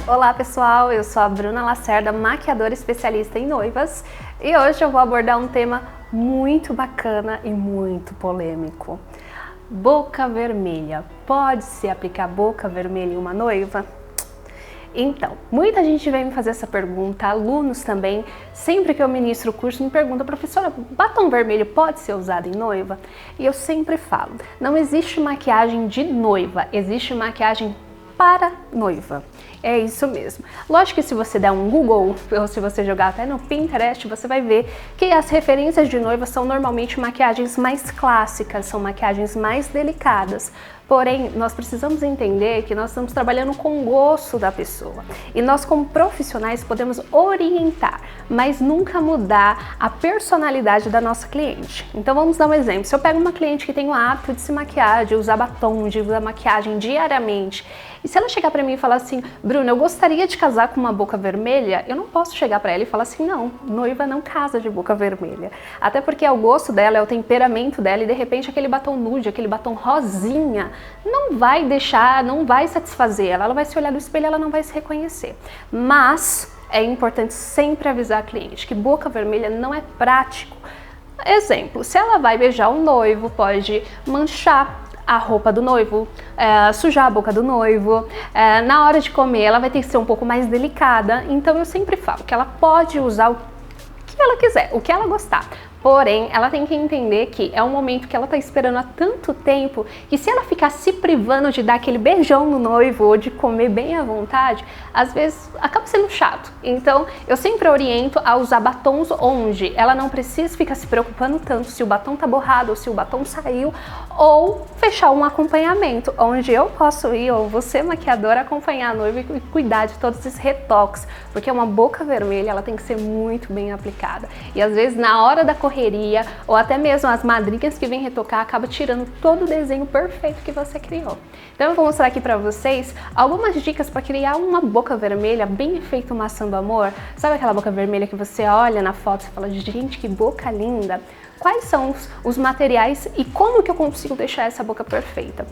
Olá pessoal, eu sou a Bruna Lacerda, maquiadora especialista em noivas, e hoje eu vou abordar um tema muito bacana e muito polêmico. Boca vermelha. Pode-se aplicar boca vermelha em uma noiva? Então, muita gente vem me fazer essa pergunta, alunos também, sempre que eu ministro o curso me perguntam: professora, batom vermelho pode ser usado em noiva? E eu sempre falo, não existe maquiagem de noiva, existe maquiagem para noiva. É isso mesmo. Lógico que se você der um Google ou se você jogar até no Pinterest, você vai ver que as referências de noiva são normalmente maquiagens mais clássicas, são maquiagens mais delicadas. Porém, nós precisamos entender que nós estamos trabalhando com o gosto da pessoa. E nós, como profissionais, podemos orientar, mas nunca mudar a personalidade da nossa cliente. Então, vamos dar um exemplo. Se eu pego uma cliente que tem o hábito de se maquiar, de usar batom, de usar maquiagem diariamente, e se ela chegar para mim e falar assim: Bruna, eu gostaria de casar com uma boca vermelha, eu não posso chegar para ela e falar assim: não, noiva não casa de boca vermelha. Até porque é o gosto dela, é o temperamento dela, e de repente aquele batom nude, aquele batom rosinha, não vai deixar, não vai satisfazer ela. Ela vai se olhar no espelho e ela não vai se reconhecer. Mas é importante sempre avisar a cliente que boca vermelha não é prático. Exemplo, se ela vai beijar o noivo, pode manchar a roupa do noivo, sujar a boca do noivo, na hora de comer ela vai ter que ser um pouco mais delicada. Então eu sempre falo que ela pode usar o que ela quiser, o que ela gostar. Porém, ela tem que entender que é um momento que ela está esperando há tanto tempo que se ela ficar se privando de dar aquele beijão no noivo ou de comer bem à vontade, às vezes acaba sendo chato. Então, eu sempre oriento a usar batons onde ela não precisa ficar se preocupando tanto se o batom tá borrado ou se o batom saiu, ou fechar um acompanhamento, onde eu posso ir, ou você, maquiadora, acompanhar a noiva e cuidar de todos esses retoques, porque uma boca vermelha, ela tem que ser muito bem aplicada. E às vezes, na hora da correria, ou até mesmo as madrinhas que vêm retocar, acaba tirando todo o desenho perfeito que você criou. Então eu vou mostrar aqui pra vocês algumas dicas para criar uma boca vermelha bem efeito maçã do amor. Sabe aquela boca vermelha que você olha na foto e fala: gente, que boca linda? Quais são os materiais e como que eu consigo deixar essa boca perfeita?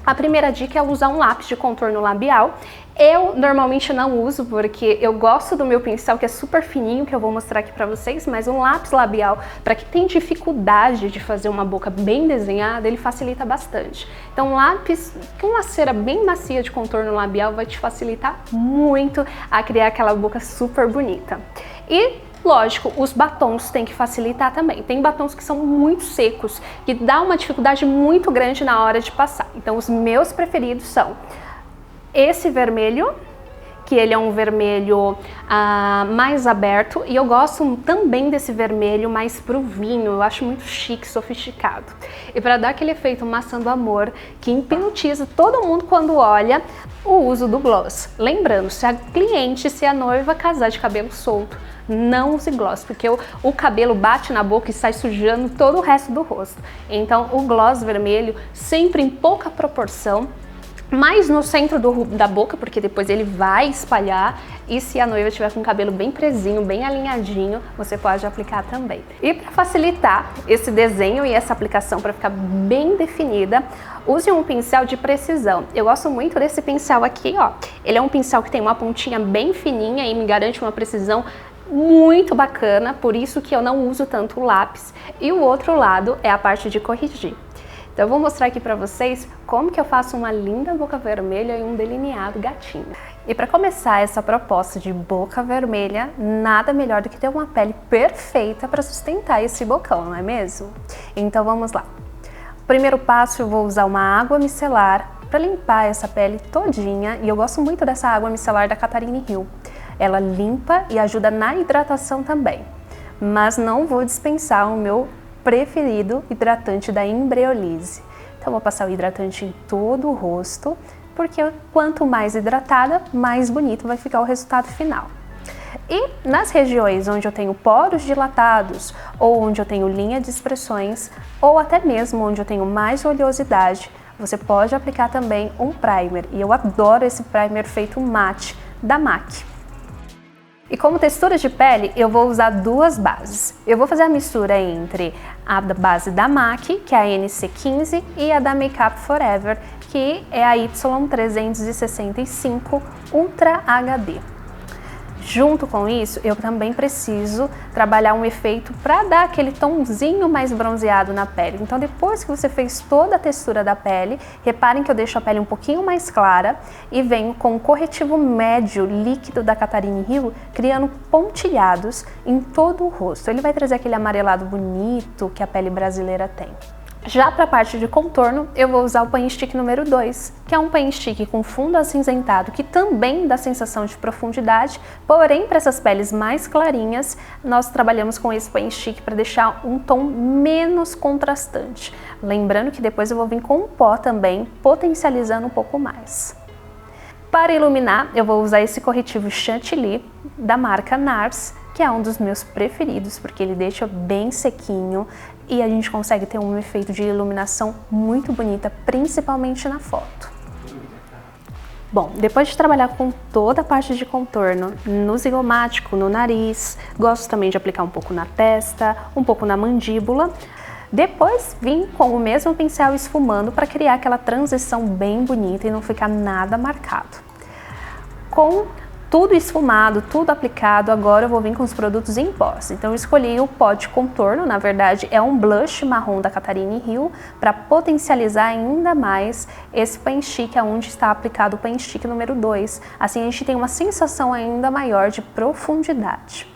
A primeira dica é usar um lápis de contorno labial. Eu normalmente não uso porque eu gosto do meu pincel, que é super fininho, que eu vou mostrar aqui pra vocês, mas um lápis labial, para quem tem dificuldade de fazer uma boca bem desenhada, ele facilita bastante. Então um lápis com uma cera bem macia de contorno labial vai te facilitar muito a criar aquela boca super bonita. E lógico, os batons têm que facilitar também. Tem batons que são muito secos, que dá uma dificuldade muito grande na hora de passar. Então os meus preferidos são esse vermelho, que ele é um vermelho mais aberto, e eu gosto também desse vermelho mais pro vinho, eu acho muito chique, sofisticado. E para dar aquele efeito maçã do amor, que hipnotiza todo mundo quando olha, o uso do gloss. Lembrando, se a cliente, se a noiva casar de cabelo solto, não use gloss, porque o cabelo bate na boca e sai sujando todo o resto do rosto. Então o gloss vermelho sempre em pouca proporção, mais no centro da boca, porque depois ele vai espalhar, e se a noiva tiver com o cabelo bem presinho, bem alinhadinho, você pode aplicar também. E para facilitar esse desenho e essa aplicação para ficar bem definida, use um pincel de precisão. Eu gosto muito desse pincel aqui, ó. Ele é um pincel que tem uma pontinha bem fininha e me garante uma precisão muito bacana, por isso que eu não uso tanto o lápis. E o outro lado é a parte de corrigir. Então eu vou mostrar aqui pra vocês como que eu faço uma linda boca vermelha e um delineado gatinho. E para começar essa proposta de boca vermelha, nada melhor do que ter uma pele perfeita para sustentar esse bocão, não é mesmo? Então vamos lá. O primeiro passo, eu vou usar uma água micelar para limpar essa pele todinha, e eu gosto muito dessa água micelar da Catarine Hill. Ela limpa e ajuda na hidratação também, mas não vou dispensar o meu preferido hidratante da Embryolisse. Então vou passar o hidratante em todo o rosto, porque quanto mais hidratada, mais bonito vai ficar o resultado final. E nas regiões onde eu tenho poros dilatados, ou onde eu tenho linha de expressões, ou até mesmo onde eu tenho mais oleosidade, você pode aplicar também um primer. E eu adoro esse primer feito mate da MAC. E como textura de pele, eu vou usar duas bases. Eu vou fazer a mistura entre a base da MAC, que é a NC15, e a da Makeup Forever, que é a Y365 Ultra HD. Junto com isso, eu também preciso trabalhar um efeito para dar aquele tomzinho mais bronzeado na pele. Então, depois que você fez toda a textura da pele, reparem que eu deixo a pele um pouquinho mais clara e venho com o corretivo médio líquido da Catarine Hill, criando pontilhados em todo o rosto. Ele vai trazer aquele amarelado bonito que a pele brasileira tem. Já para a parte de contorno, eu vou usar o Paint Stick número 2, que é um Paint Stick com fundo acinzentado, que também dá sensação de profundidade, porém para essas peles mais clarinhas, nós trabalhamos com esse Paint Stick para deixar um tom menos contrastante. Lembrando que depois eu vou vir com um pó também, potencializando um pouco mais. Para iluminar, eu vou usar esse corretivo Chantilly da marca NARS, que é um dos meus preferidos, porque ele deixa bem sequinho e a gente consegue ter um efeito de iluminação muito bonita, principalmente na foto. Bom, depois de trabalhar com toda a parte de contorno, no zigomático, no nariz, gosto também de aplicar um pouco na testa, um pouco na mandíbula, depois vim com o mesmo pincel esfumando para criar aquela transição bem bonita e não ficar nada marcado. Com tudo esfumado, tudo aplicado, agora eu vou vir com os produtos em pós. Então eu escolhi o pó de contorno, na verdade é um blush marrom da Catarine Hill, para potencializar ainda mais esse Paint Stick, onde está aplicado o Paint Stick número 2. Assim a gente tem uma sensação ainda maior de profundidade.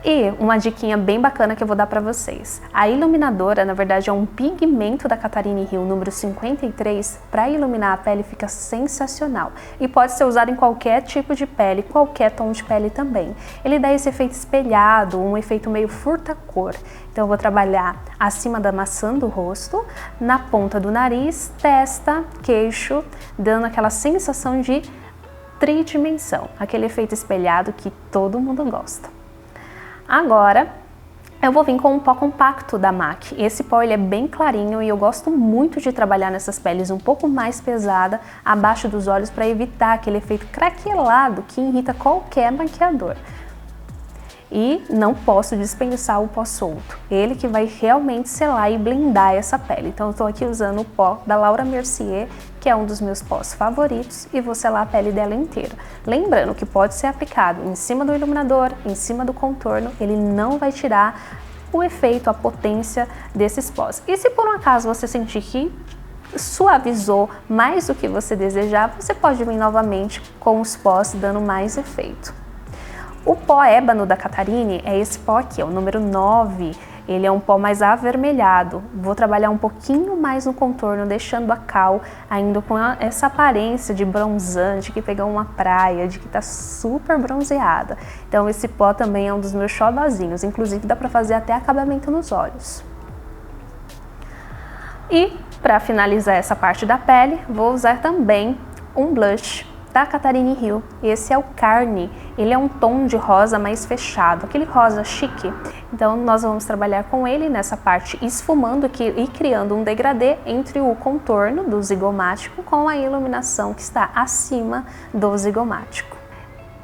E uma diquinha bem bacana que eu vou dar para vocês. A iluminadora, na verdade, é um pigmento da Catarine Hill número 53. Para iluminar a pele fica sensacional. E pode ser usado em qualquer tipo de pele, qualquer tom de pele também. Ele dá esse efeito espelhado, um efeito meio furta-cor. Então eu vou trabalhar acima da maçã do rosto, na ponta do nariz, testa, queixo, dando aquela sensação de tridimensão. Aquele efeito espelhado que todo mundo gosta. Agora, eu vou vir com um pó compacto da MAC. Esse pó ele é bem clarinho e eu gosto muito de trabalhar nessas peles um pouco mais pesada, abaixo dos olhos, para evitar aquele efeito craquelado que irrita qualquer maquiador. E não posso dispensar o pó solto, ele que vai realmente selar e blindar essa pele. Então eu estou aqui usando o pó da Laura Mercier, que é um dos meus pós favoritos, e vou selar a pele dela inteira. Lembrando que pode ser aplicado em cima do iluminador, em cima do contorno, ele não vai tirar o efeito, a potência desses pós. E se por um acaso você sentir que suavizou mais do que você desejava, você pode vir novamente com os pós dando mais efeito. O pó ébano da Catarine é esse pó aqui, é o número 9, ele é um pó mais avermelhado. Vou trabalhar um pouquinho mais no contorno, deixando a cal ainda com essa aparência de bronzante, que pegou uma praia, de que tá super bronzeada. Então esse pó também é um dos meus xodozinhos, inclusive dá pra fazer até acabamento nos olhos. E para finalizar essa parte da pele, vou usar também um blush da Catarine Hill. Esse é o Carne, ele é um tom de rosa mais fechado, aquele rosa chique. Então nós vamos trabalhar com ele nessa parte esfumando aqui e criando um degradê entre o contorno do zigomático com a iluminação que está acima do zigomático.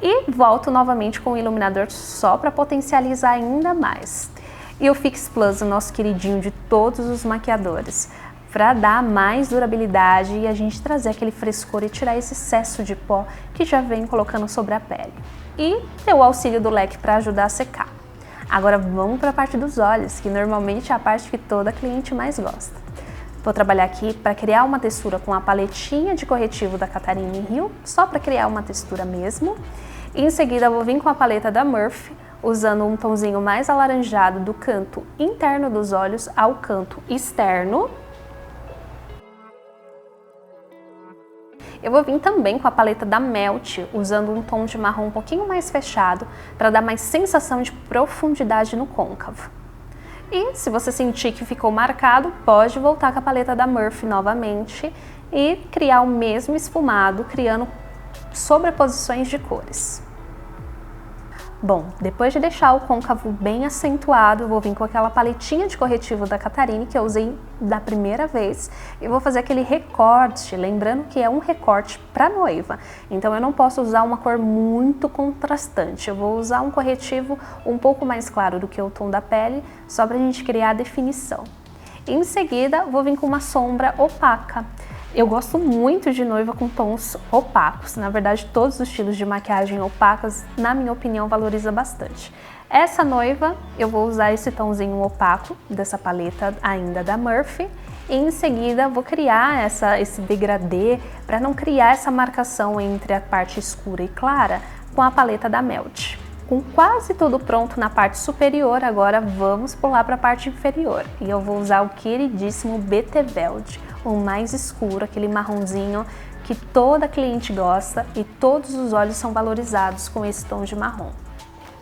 E volto novamente com o iluminador só para potencializar ainda mais. E o Fix Plus, o nosso queridinho de todos os maquiadores, para dar mais durabilidade e a gente trazer aquele frescor e tirar esse excesso de pó que já vem colocando sobre a pele. E ter o auxílio do leque para ajudar a secar. Agora vamos para a parte dos olhos, que normalmente é a parte que toda cliente mais gosta. Vou trabalhar aqui para criar uma textura com a paletinha de corretivo da Catarine Hill, só para criar uma textura mesmo. E em seguida vou vir com a paleta da Murphy, usando um tomzinho mais alaranjado do canto interno dos olhos ao canto externo. Eu vou vir também com a paleta da Melt, usando um tom de marrom um pouquinho mais fechado, para dar mais sensação de profundidade no côncavo. E se você sentir que ficou marcado, pode voltar com a paleta da Murphy novamente e criar o mesmo esfumado, criando sobreposições de cores. Bom, depois de deixar o côncavo bem acentuado, eu vou vir com aquela paletinha de corretivo da Catarine que eu usei da primeira vez e vou fazer aquele recorte, lembrando que é um recorte para noiva, então eu não posso usar uma cor muito contrastante, eu vou usar um corretivo um pouco mais claro do que o tom da pele, só para a gente criar a definição. Em seguida, vou vir com uma sombra opaca. Eu gosto muito de noiva com tons opacos, na verdade todos os estilos de maquiagem opacas, na minha opinião, valoriza bastante. Essa noiva eu vou usar esse tomzinho opaco dessa paleta ainda da Murphy e em seguida vou criar esse degradê para não criar essa marcação entre a parte escura e clara com a paleta da Melt. Com quase tudo pronto na parte superior, agora vamos pular para a parte inferior e eu vou usar o queridíssimo Beteveld, o mais escuro, aquele marronzinho que toda cliente gosta e todos os olhos são valorizados com esse tom de marrom.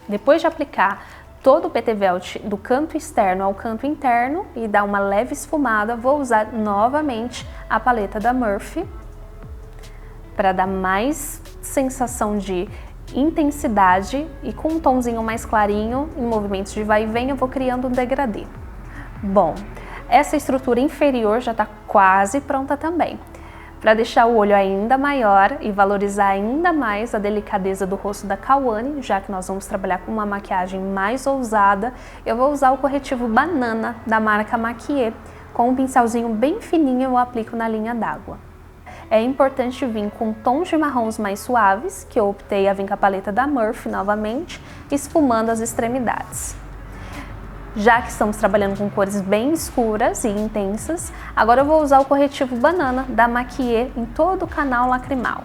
Depois de aplicar todo o Beteveld do canto externo ao canto interno e dar uma leve esfumada, vou usar novamente a paleta da Murphy para dar mais sensação de intensidade e com um tomzinho mais clarinho, em movimentos de vai e vem, eu vou criando um degradê. Bom, essa estrutura inferior já está quase pronta também. Para deixar o olho ainda maior e valorizar ainda mais a delicadeza do rosto da Kawane, já que nós vamos trabalhar com uma maquiagem mais ousada, eu vou usar o corretivo Banana da marca Maquier. Com um pincelzinho bem fininho eu aplico na linha d'água. É importante vir com tons de marrons mais suaves, que eu optei a vir com a paleta da Murphy novamente, esfumando as extremidades. Já que estamos trabalhando com cores bem escuras e intensas, agora eu vou usar o corretivo Banana da Maquier em todo o canal lacrimal.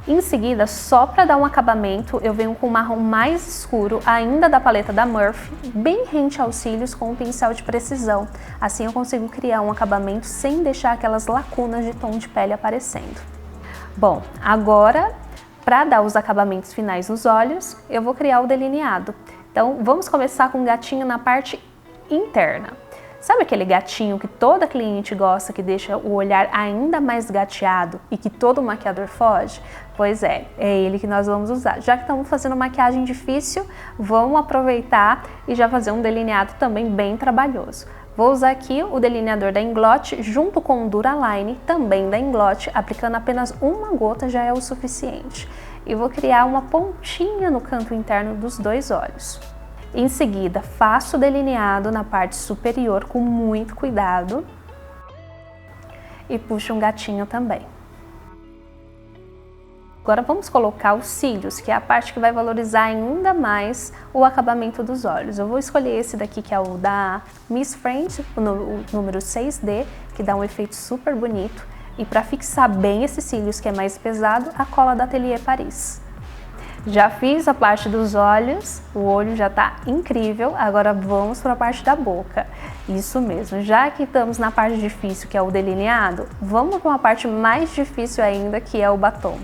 Em seguida, só para dar um acabamento, eu venho com um marrom mais escuro, ainda da paleta da Murphy, bem rente aos cílios com um pincel de precisão. Assim eu consigo criar um acabamento sem deixar aquelas lacunas de tom de pele aparecendo. Bom, agora, para dar os acabamentos finais nos olhos, eu vou criar o delineado. Então, vamos começar com um gatinho na parte interna. Sabe aquele gatinho que toda cliente gosta, que deixa o olhar ainda mais gateado e que todo maquiador foge? Pois é ele que nós vamos usar. Já que estamos fazendo maquiagem difícil, vamos aproveitar e já fazer um delineado também bem trabalhoso. Vou usar aqui o delineador da Inglot junto com o Duraline, também da Inglot, aplicando apenas uma gota já é o suficiente. E vou criar uma pontinha no canto interno dos dois olhos. Em seguida, faço o delineado na parte superior com muito cuidado e puxo um gatinho também. Agora vamos colocar os cílios, que é a parte que vai valorizar ainda mais o acabamento dos olhos. Eu vou escolher esse daqui, que é o da Miss Friend, o número 6D, que dá um efeito super bonito. E para fixar bem esses cílios, que é mais pesado, a cola da Atelier Paris. Já fiz a parte dos olhos, o olho já tá incrível, agora vamos para a parte da boca. Isso mesmo, já que estamos na parte difícil, que é o delineado, vamos para uma parte mais difícil ainda, que é o batom.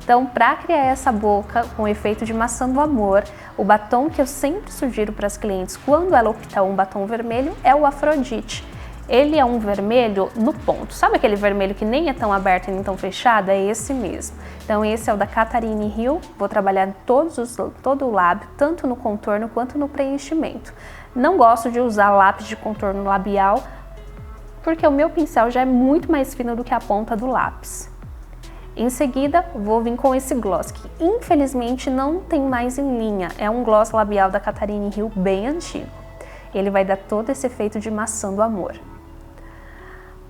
Então, para criar essa boca com efeito de maçã do amor, o batom que eu sempre sugiro para as clientes quando ela optar um batom vermelho é o Afrodite. Ele é um vermelho no ponto, sabe aquele vermelho que nem é tão aberto e nem tão fechado? É esse mesmo. Então esse é o da Catarine Hill, vou trabalhar todo o lábio, tanto no contorno quanto no preenchimento. Não gosto de usar lápis de contorno labial, porque o meu pincel já é muito mais fino do que a ponta do lápis. Em seguida, vou vir com esse gloss, que infelizmente não tem mais em linha, é um gloss labial da Catarine Hill bem antigo. Ele vai dar todo esse efeito de maçã do amor.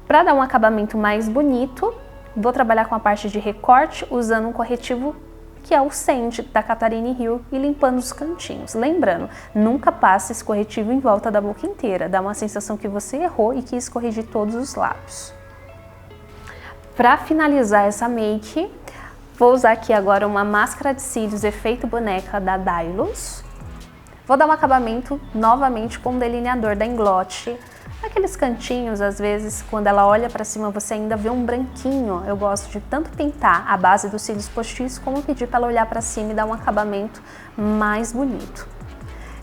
Para dar um acabamento mais bonito, vou trabalhar com a parte de recorte usando um corretivo que é o Sand da Catarine Hill e limpando os cantinhos. Lembrando, nunca passe esse corretivo em volta da boca inteira, dá uma sensação que você errou e quis corrigir todos os lábios. Para finalizar essa make, vou usar aqui agora uma máscara de cílios efeito boneca da Dylos. Vou dar um acabamento novamente com um delineador da Inglot. Aqueles cantinhos, às vezes, quando ela olha para cima, você ainda vê um branquinho. Eu gosto de tanto pintar a base dos cílios postiços, como pedir para ela olhar para cima e dar um acabamento mais bonito.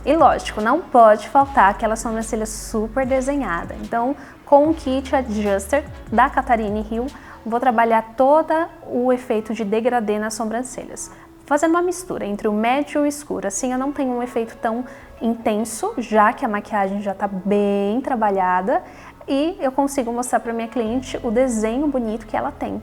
E lógico, não pode faltar aquela sobrancelha super desenhada. Então, com o Kit Adjuster da Catarine Hill, vou trabalhar todo o efeito de degradê nas sobrancelhas. fazendo uma mistura entre o médio e o escuro. Assim eu não tenho um efeito tão intenso, já que a maquiagem já está bem trabalhada e eu consigo mostrar para minha cliente o desenho bonito que ela tem.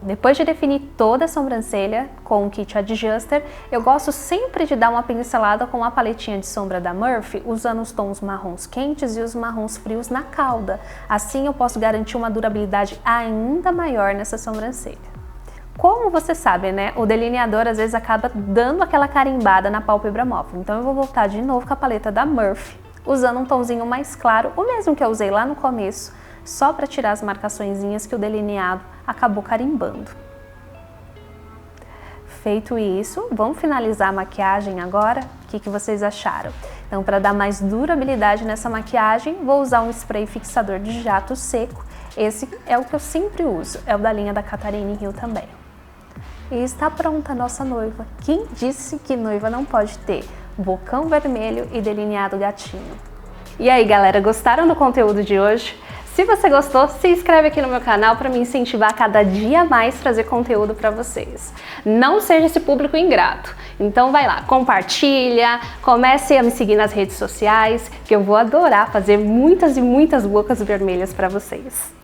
Depois de definir toda a sobrancelha com o Kit Adjuster, eu gosto sempre de dar uma pincelada com a paletinha de sombra da Morphe, usando os tons marrons quentes e os marrons frios na cauda. Assim eu posso garantir uma durabilidade ainda maior nessa sobrancelha. Como você sabe, né, o delineador às vezes acaba dando aquela carimbada na pálpebra móvel. Então eu vou voltar de novo com a paleta da Morphe, usando um tomzinho mais claro, o mesmo que eu usei lá no começo, só para tirar as marcaçõezinhas que o delineado acabou carimbando. Feito isso, vamos finalizar a maquiagem agora? O que vocês acharam? Então, para dar mais durabilidade nessa maquiagem, vou usar um spray fixador de jato seco. Esse é o que eu sempre uso, é o da linha da Catarine Hill também. E está pronta a nossa noiva. Quem disse que noiva não pode ter bocão vermelho e delineado gatinho? E aí, galera, gostaram do conteúdo de hoje? Se você gostou, se inscreve aqui no meu canal para me incentivar a cada dia mais trazer conteúdo para vocês. Não seja esse público ingrato. Então vai lá, compartilha, comece a me seguir nas redes sociais, que eu vou adorar fazer muitas e muitas bocas vermelhas para vocês.